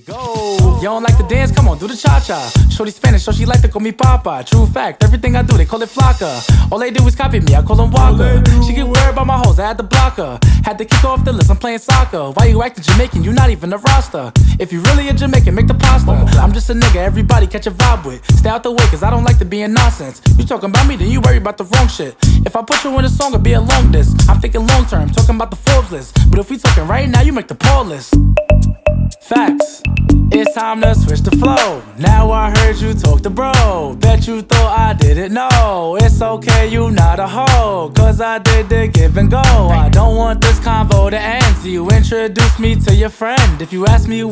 Go. You don't like to dance? Come on, do the cha-cha. Shorty Spanish, so she like to call me Papa. True fact, everything I do, they call it flaca. All they do is copy me, I call them Walker. She get worried about my hoes, I had to block her. Had to kick her off the list, I'm playing soccer. Why you acting Jamaican? You not even a roster. If you really a Jamaican, make the pasta. I'm just a nigga, everybody catch a vibe with. Stay out the way, cause I don't like to be in nonsense. You talking about me, then you worry about the wrong shit. If I put you in a song, it'll be a long disc. I'm thinking long term, talking about the Forbes list. But if we talking right now, you make the Paul list. Facts. It's time to switch the flow. Now I heard you talk to bro. Bet you thought I didn't know. It's okay, you not a hoe, cause I did the give and go. I don't want this convo to end, so you introduce me to your friend. If you ask me